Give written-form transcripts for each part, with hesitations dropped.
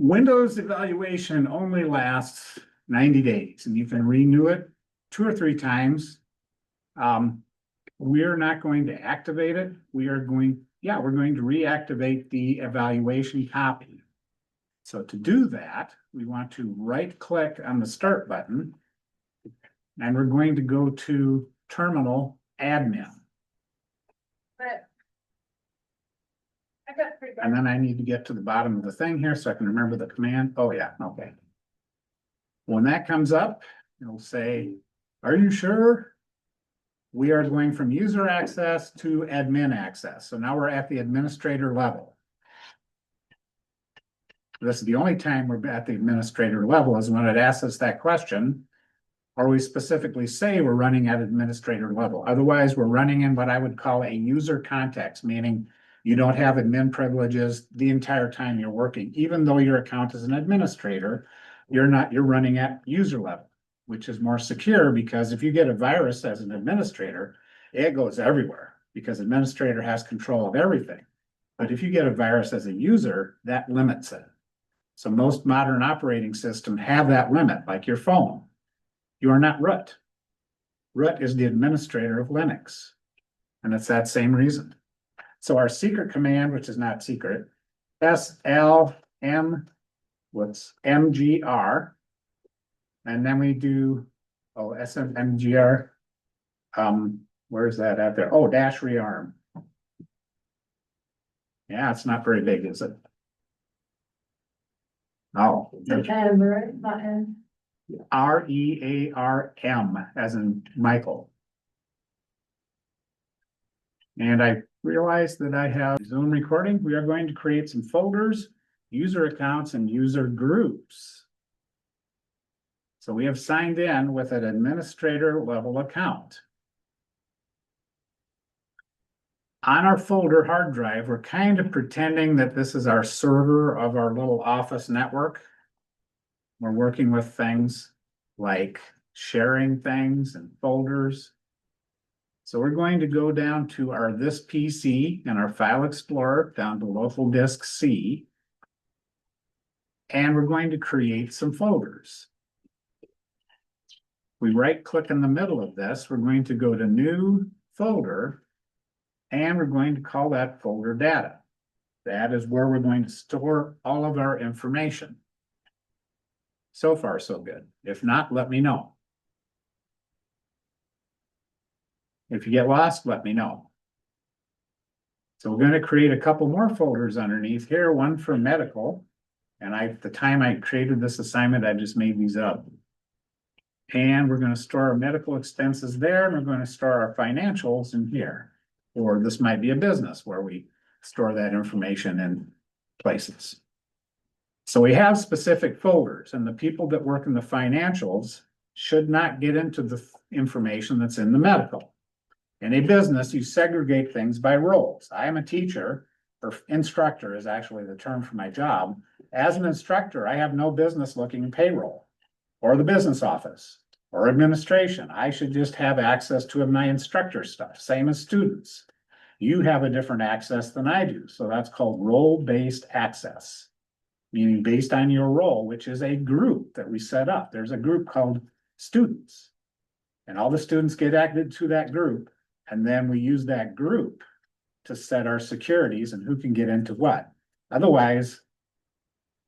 Windows evaluation only lasts 90 days and you can renew it 2 or 3 times. We're not going to activate it. We're going to reactivate the evaluation copy. So to do that, we want to right click on the start button and we're going to go to terminal admin. But I got pretty And then I need to get to the bottom of the thing here so I can remember the command. Oh yeah, okay. When that comes up, it'll say, are you sure? We are going from user access to admin access. So now we're at the administrator level. This is the only time we're at the administrator level is when it asks us that question. Or we specifically say we're running at administrator level. Otherwise, we're running in what I would call a user context, meaning you don't have admin privileges the entire time you're working. Even though your account is an administrator, you're running at user level, which is more secure because if you get a virus as an administrator, it goes everywhere because administrator has control of everything. But if you get a virus as a user, that limits it. So most modern operating systems have that limit, like your phone. You are not root. Root is the administrator of Linux. And it's that same reason. So our secret command, which is not secret, SLM, what's MGR. And then we do, SMGR. Where's that out there? Oh, dash rearm. Yeah, it's not very big, is it? Oh. M, right? Not N. REARM, as in Michael. And I realized that I have Zoom recording. We are going to create some folders, user accounts, and user groups. So we have signed in with an administrator level account. On our folder hard drive, we're kind of pretending that this is our server of our little office network. We're working with things like sharing things and folders. So we're going to go down to our this PC and our file explorer down to local disk C. And we're going to create some folders. We right click in the middle of this. We're going to go to new folder. And we're going to call that folder data. That is where we're going to store all of our information. So far, so good. If not, let me know. If you get lost, let me know. So we're going to create a couple more folders underneath here, one for medical. And at the time I created this assignment, I just made these up. And we're going to store our medical expenses there, and we're going to store our financials in here. Or this might be a business where we store that information in places. So we have specific folders, and the people that work in the financials should not get into the information that's in the medical. In a business, you segregate things by roles. I am a teacher, or instructor is actually the term for my job. As an instructor, I have no business looking at payroll, or the business office, or administration. I should just have access to my instructor stuff, same as students. You have a different access than I do. So that's called role-based access, meaning based on your role, which is a group that we set up. There's a group called students, and all the students get added to that group. And then we use that group to set our securities and who can get into what. Otherwise,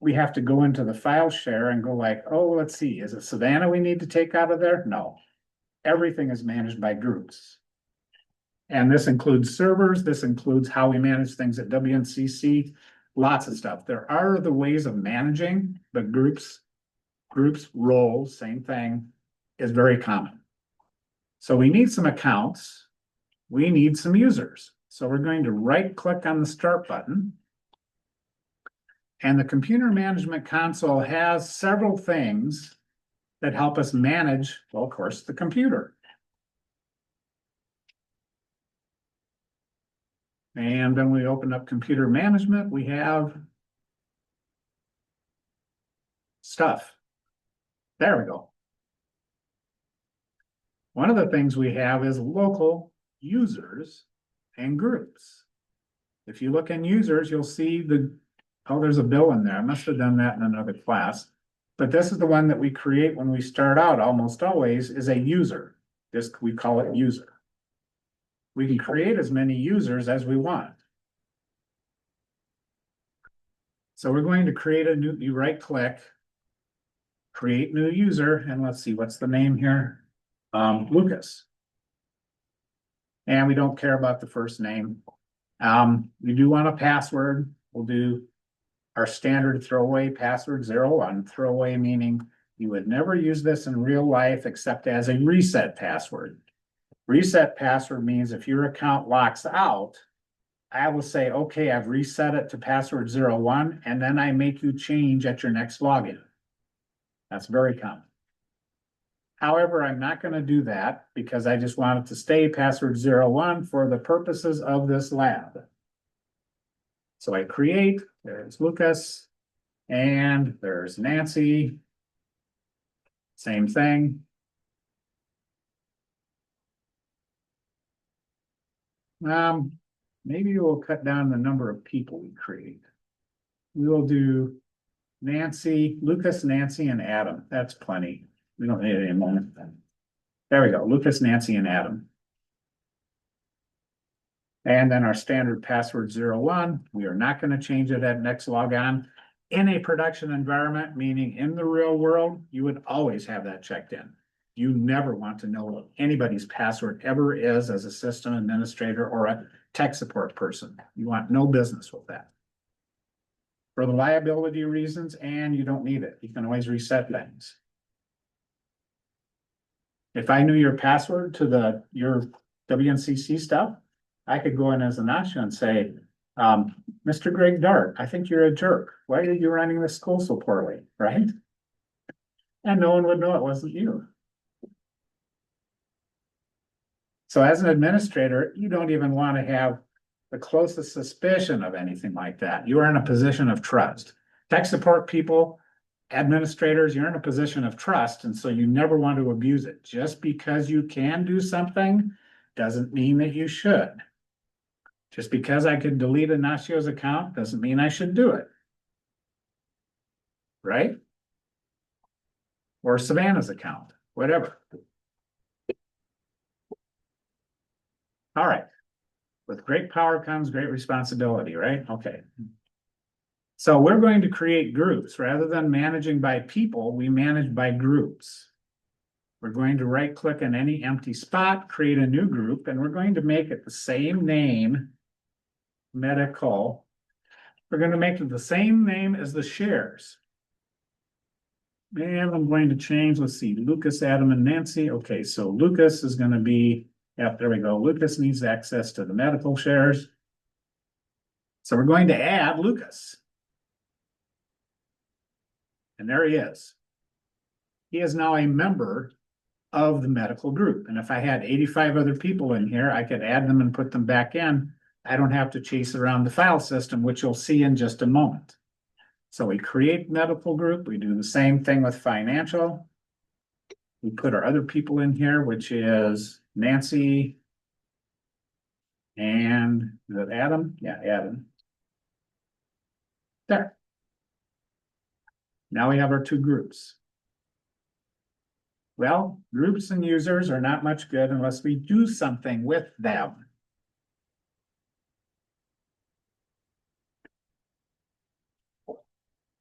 we have to go into the file share and go like, oh, let's see, is it Savannah we need to take out of there? No, everything is managed by groups. And this includes servers, this includes how we manage things at WNCC, lots of stuff. There are the ways of managing, but groups, roles, same thing, is very common. So we need some accounts, we need some users. So we're going to right click on the start button. And the computer management console has several things that help us manage, well, of course, the computer. And then we open up computer management, we have stuff. There we go. One of the things we have is local users and groups. If you look in users, you'll see the Oh, there's a bill in there. I must have done that in another class. But this is the one that we create when we start out almost always is a user. This, we call it user. We can create as many users as we want. So we're going to create a new, you right click, create new user, and let's see, what's the name here? Lucas. And we don't care about the first name. We do want a password. We'll do our standard throwaway password 01. Throwaway meaning you would never use this in real life except as a reset password. Reset password means if your account locks out, I will say, okay, I've reset it to password 01, and then I make you change at your next login. That's very common. However, I'm not going to do that because I just want it to stay password 01 for the purposes of this lab. So I create, there's Lucas, and there's Nancy. Same thing. Maybe we'll cut down the number of people we create. We will do Nancy, Lucas, Nancy, and Adam. That's plenty. We don't need any more. There we go. Lucas, Nancy, and Adam. And then our standard password 01. We are not going to change it at next logon. In a production environment, meaning in the real world, you would always have that checked in. You never want to know what anybody's password ever is as a system administrator or a tech support person. You want no business with that. For the liability reasons, and you don't need it. You can always reset things. If I knew your password to your WNCC stuff, I could go in as an option and say, Mr. Greg Dart, I think you're a jerk. Why are you running the school so poorly, right? And no one would know it wasn't you. So as an administrator, you don't even want to have the closest suspicion of anything like that. You are in a position of trust. Tech support people, administrators, you're in a position of trust, and so you never want to abuse it. Just because you can do something doesn't mean that you should. Just because I could delete Ignacio's account doesn't mean I should do it. Right? Or Savannah's account, whatever. All right. With great power comes great responsibility, right? Okay. So we're going to create groups. Rather than managing by people, we manage by groups. We're going to right click on any empty spot, create a new group, and we're going to make it the same name, medical. We're going to make it the same name as the shares. And I'm going to change, let's see, Lucas, Adam, and Nancy. Okay, so Lucas is going to be, yeah, there we go. Lucas needs access to the medical shares. So we're going to add Lucas. And there he is. He is now a member of the medical group. And if I had 85 other people in here, I could add them and put them back in. I don't have to chase around the file system, which you'll see in just a moment. So we create medical group. We do the same thing with financial. We put our other people in here, which is Nancy and is it Adam? Yeah, Adam. There. Now we have our two groups. Well, groups and users are not much good unless we do something with them.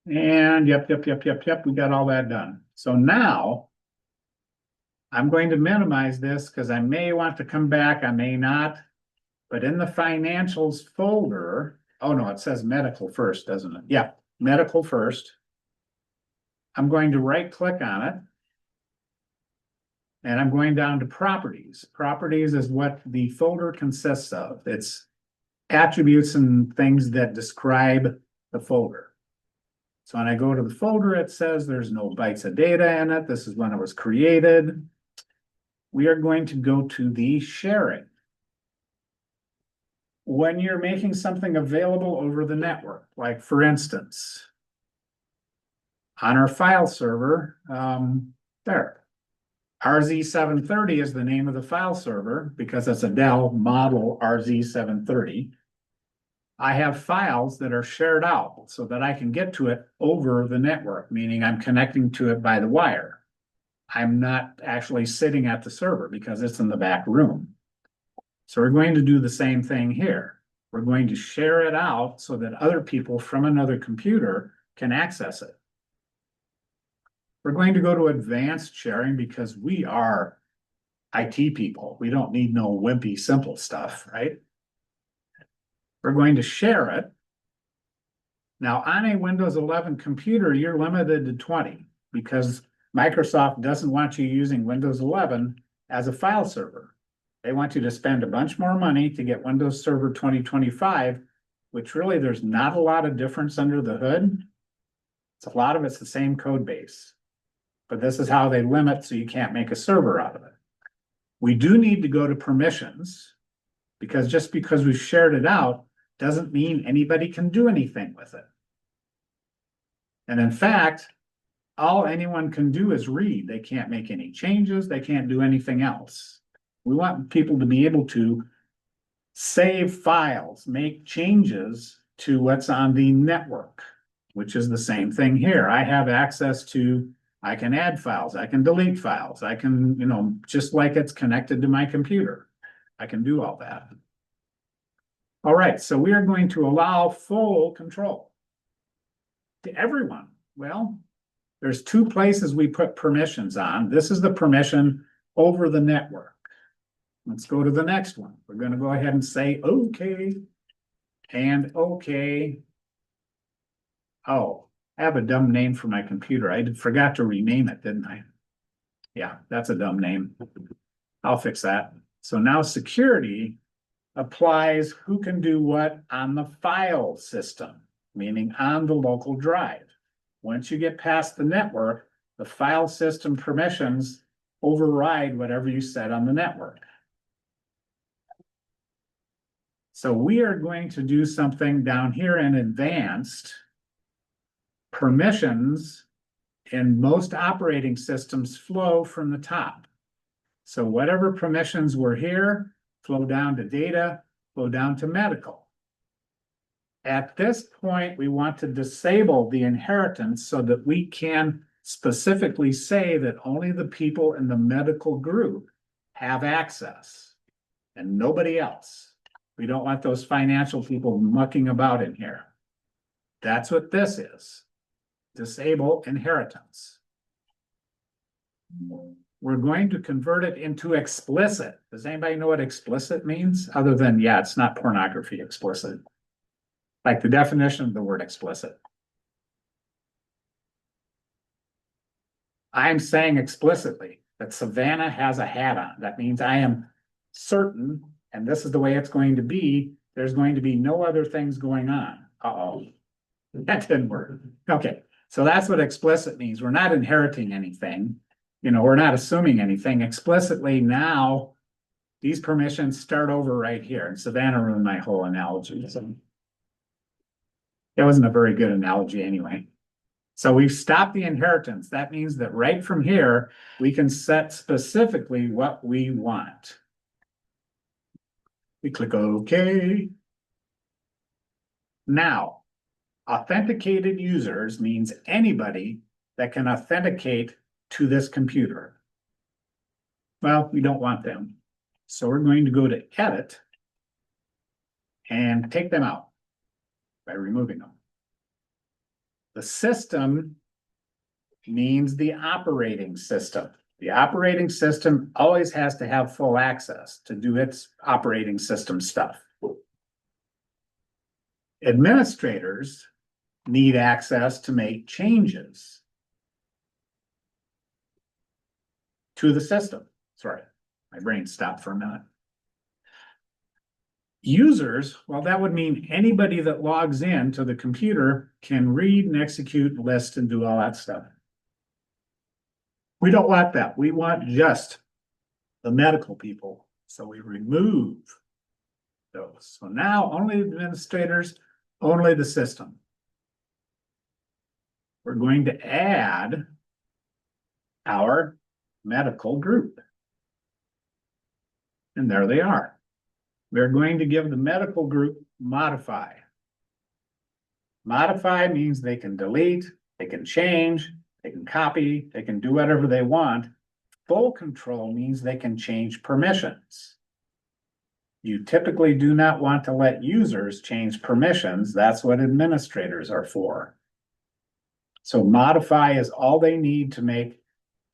And yep, we got all that done. So now I'm going to minimize this because I may want to come back, I may not. But in the financials folder, oh no, it says medical first, doesn't it? Yeah, medical first. I'm going to right click on it. And I'm going down to properties. Properties is what the folder consists of. It's attributes and things that describe the folder. So when I go to the folder, it says there's no bytes of data in it. This is when it was created. We are going to go to the sharing. When you're making something available over the network, like for instance, on our file server, there. RZ730 is the name of the file server because it's a Dell model RZ730. I have files that are shared out so that I can get to it over the network, meaning I'm connecting to it by the wire. I'm not actually sitting at the server because it's in the back room. So we're going to do the same thing here. We're going to share it out so that other people from another computer can access it. We're going to go to advanced sharing because we are IT people. We don't need no wimpy simple stuff, right? We're going to share it. Now, on a Windows 11 computer, you're limited to 20 because Microsoft doesn't want you using Windows 11 as a file server. They want you to spend a bunch more money to get Windows Server 2025, which really there's not a lot of difference under the hood. It's a lot of it's the same code base, but this is how they limit so you can't make a server out of it. We do need to go to permissions because just because we've shared it out doesn't mean anybody can do anything with it. And in fact, all anyone can do is read. They can't make any changes. They can't do anything else. We want people to be able to save files, make changes to what's on the network, which is the same thing here. I have access to, I can add files, I can delete files, I can, just like it's connected to my computer. I can do all that. All right, so we are going to allow full control to everyone. Well, there's two places we put permissions on. This is the permission over the network. Let's go to the next one. We're going to go ahead and say okay and okay. Oh, I have a dumb name for my computer. I forgot to rename it, didn't I? Yeah, that's a dumb name. I'll fix that. So now security applies who can do what on the file system, meaning on the local drive. Once you get past the network, the file system permissions override whatever you set on the network. So we are going to do something down here in advanced. Permissions in most operating systems flow from the top. So whatever permissions were here, flow down to data, flow down to medical. At this point, we want to disable the inheritance so that we can specifically say that only the people in the medical group have access and nobody else. We don't want those financial people mucking about in here. That's what this is. Disable inheritance. We're going to convert it into explicit. Does anybody know what explicit means? Other than, yeah, it's not pornography explicit. Like the definition of the word explicit. I'm saying explicitly that Savannah has a hat on. That means I am certain, and this is the way it's going to be, there's going to be no other things going on. Uh-oh. That didn't work. Okay, so that's what explicit means. We're not inheriting anything. We're not assuming anything. Explicitly now, these permissions start over right here. And Savannah ruined my whole analogy. So it wasn't a very good analogy anyway. So we've stopped the inheritance. That means that right from here, we can set specifically what we want. We click OK. Now, authenticated users means anybody that can authenticate to this computer. Well, we don't want them. So we're going to go to Edit and take them out by removing them. The system means the operating system. The operating system always has to have full access to do its operating system stuff. Administrators need access to make changes to the system. Sorry, my brain stopped for a minute. Users, well, that would mean anybody that logs in to the computer can read and execute, list, and do all that stuff. We don't want that. We want just the medical people. So we remove those. So now only administrators, only the system. We're going to add our medical group. And there they are. We're going to give the medical group modify. Modify means they can delete, they can change, they can copy, they can do whatever they want. Full control means they can change permissions. You typically do not want to let users change permissions. That's what administrators are for. So modify is all they need to make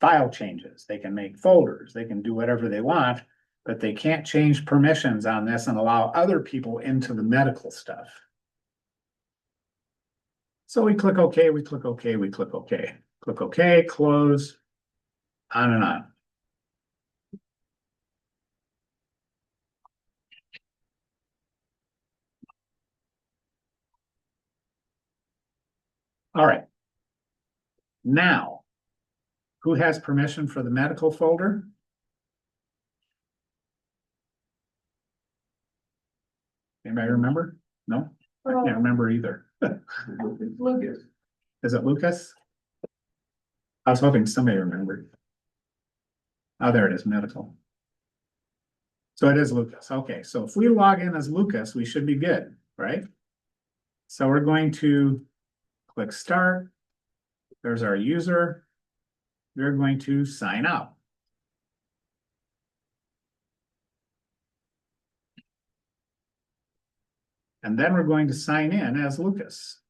file changes. They can make folders, they can do whatever they want, but they can't change permissions on this and allow other people into the medical stuff. So we click OK, we click OK, we click OK, click OK, close, on and on. All right. Now, who has permission for the medical folder? Anybody remember? No, I can't remember either. Lucas. Is it Lucas? I was hoping somebody remembered. Oh, there it is, medical. So it is Lucas. Okay, so if we log in as Lucas, we should be good, right? So we're going to click start. There's our user. We're going to sign out. And then we're going to sign in as Lucas.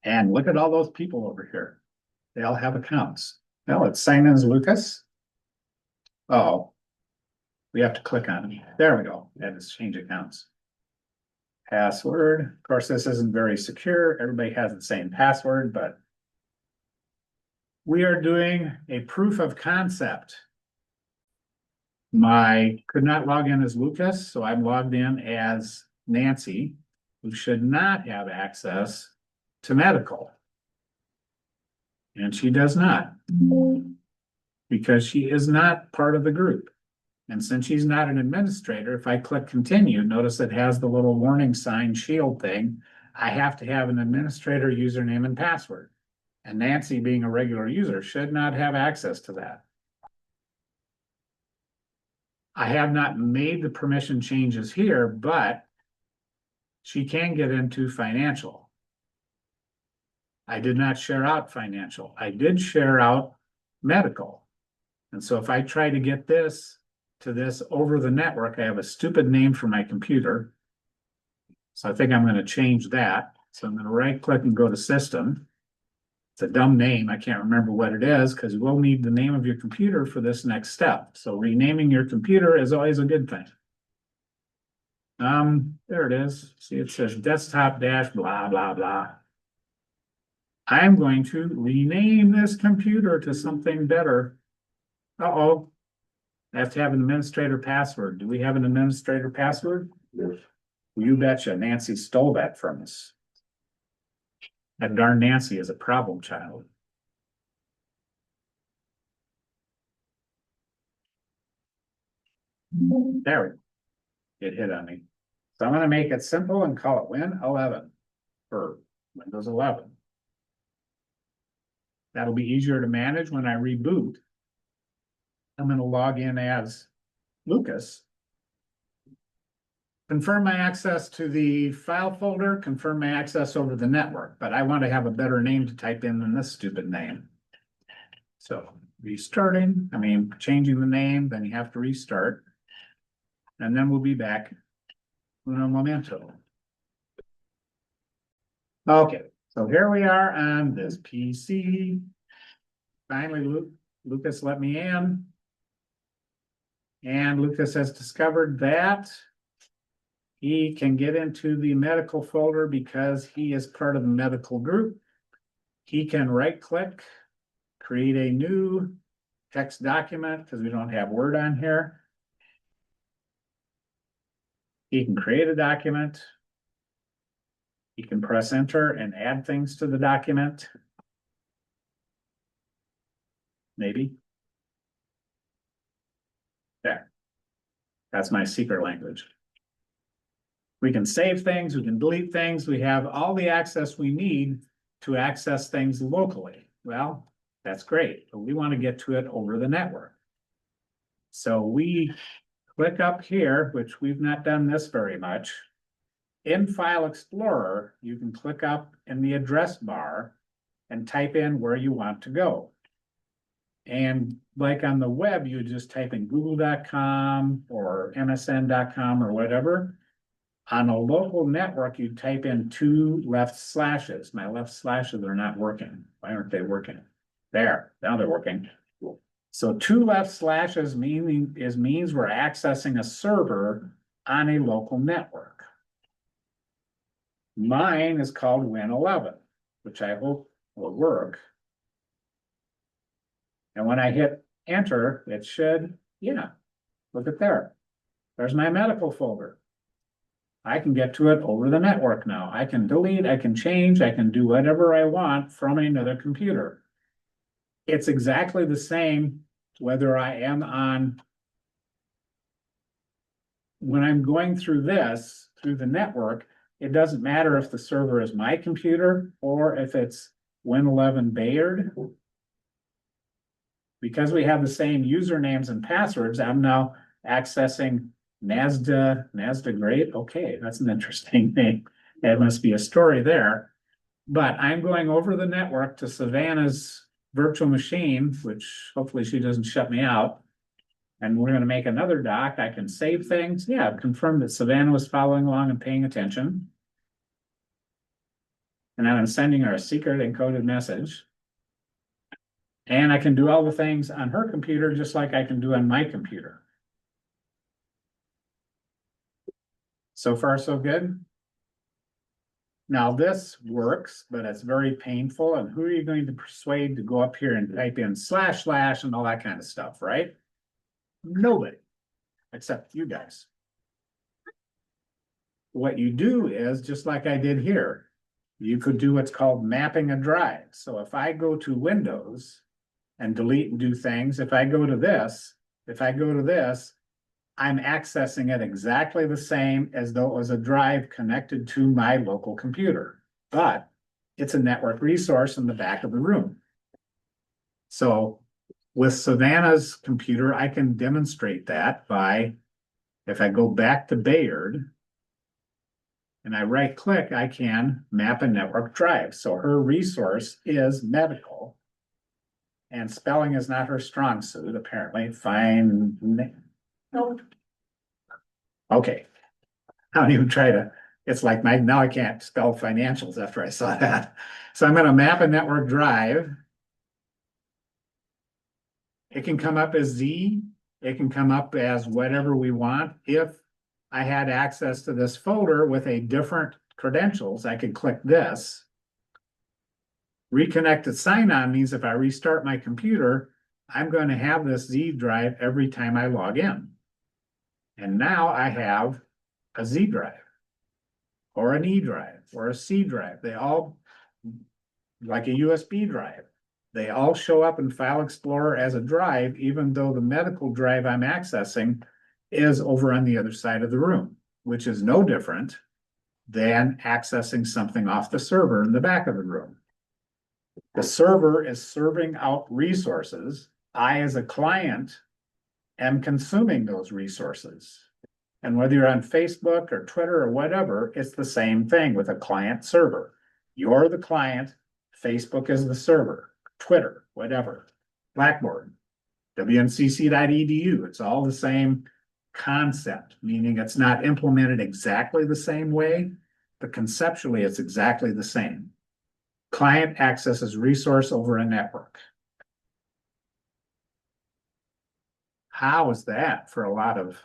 And look at all those people over here. They all have accounts. Now let's sign in as Lucas. Oh, we have to click on it. There we go. That is change accounts. Password. Of course, this isn't very secure. Everybody has the same password, but we are doing a proof of concept. Could not log in as Lucas, so I'm logged in as Nancy, who should not have access to medical. And she does not, because she is not part of the group. And since she's not an administrator, if I click continue, notice it has the little warning sign shield thing. I have to have an administrator username and password. And Nancy, being a regular user, should not have access to that. I have not made the permission changes here, but she can get into financial. I did not share out financial. I did share out medical. And so if I try to get this to this over the network, I have a stupid name for my computer. So I think I'm going to change that. So I'm going to right click and go to system. It's a dumb name. I can't remember what it is because we'll need the name of your computer for this next step. So renaming your computer is always a good thing. There it is. See, it says desktop dash blah, blah, blah. I'm going to rename this computer to something better. Uh-oh. I have to have an administrator password. Do we have an administrator password? Yes. You betcha. Nancy stole that from us. That darn Nancy is a problem child. There we go. It hit on me. So I'm going to make it simple and call it Win11 for Windows 11. That'll be easier to manage when I reboot. I'm going to log in as Lucas. Confirm my access to the file folder, confirm my access over the network, but I want to have a better name to type in than this stupid name. So changing the name, then you have to restart. And then we'll be back. Uno momento. Okay, so here we are on this PC. Finally, Lucas let me in. And Lucas has discovered that he can get into the medical folder because he is part of the medical group. He can right click, create a new text document because we don't have Word on here. He can create a document. He can press enter and add things to the document. Maybe. There. That's my secret language. We can save things, we can delete things, we have all the access we need to access things locally. Well, that's great, but we want to get to it over the network. So we click up here, which we've not done this very much. In File Explorer, you can click up in the address bar and type in where you want to go. And like on the web, you just type in google.com or msn.com or whatever. On a local network, you type in 2 left slashes. My left slashes are not working. Why aren't they working? There, now they're working. So 2 left slashes means we're accessing a server on a local network. Mine is called Win11, which I hope will work. And when I hit enter, it should, yeah, look at there. There's my medical folder. I can get to it over the network now. I can delete, I can change, I can do whatever I want from another computer. It's exactly the same whether I am on, when I'm going through this, through the network, it doesn't matter if the server is my computer or if it's Win11 Bayard. Because we have the same usernames and passwords, I'm now accessing NASDA Great. Okay, that's an interesting name. There must be a story there. But I'm going over the network to Savannah's virtual machine, which hopefully she doesn't shut me out. And we're going to make another doc. I can save things. Yeah, I've confirmed that Savannah was following along and paying attention. And I'm sending her a secret encoded message. And I can do all the things on her computer just like I can do on my computer. So far, so good. Now this works, but it's very painful. And who are you going to persuade to go up here and type in / and all that kind of stuff, right? Nobody, except you guys. What you do is, just like I did here, you could do what's called mapping a drive. So if I go to Windows and delete and do things, if I go to this, I'm accessing it exactly the same as though it was a drive connected to my local computer, but it's a network resource in the back of the room. So with Savannah's computer, I can demonstrate that by, if I go back to Bayard and I right click, I can map a network drive. So her resource is medical. And spelling is not her strong suit, apparently. Fine. No. Okay. I don't even try to, it's like now I can't spell financials after I saw that. So I'm going to map a network drive. It can come up as Z. It can come up as whatever we want. If I had access to this folder with a different credentials, I could click this. Reconnected sign-on means if I restart my computer, I'm going to have this Z drive every time I log in. And now I have a Z drive or an E drive or a C drive. They all, like a USB drive, they all show up in File Explorer as a drive, even though the medical drive I'm accessing is over on the other side of the room, which is no different than accessing something off the server in the back of the room. The server is serving out resources. I, as a client, am consuming those resources. And whether you're on Facebook or Twitter or whatever, it's the same thing with a client server. You're the client, Facebook is the server, Twitter, whatever, Blackboard, WNCC.edu. It's all the same concept, meaning it's not implemented exactly the same way, but conceptually it's exactly the same. Client accesses resource over a network. How is that for a lot of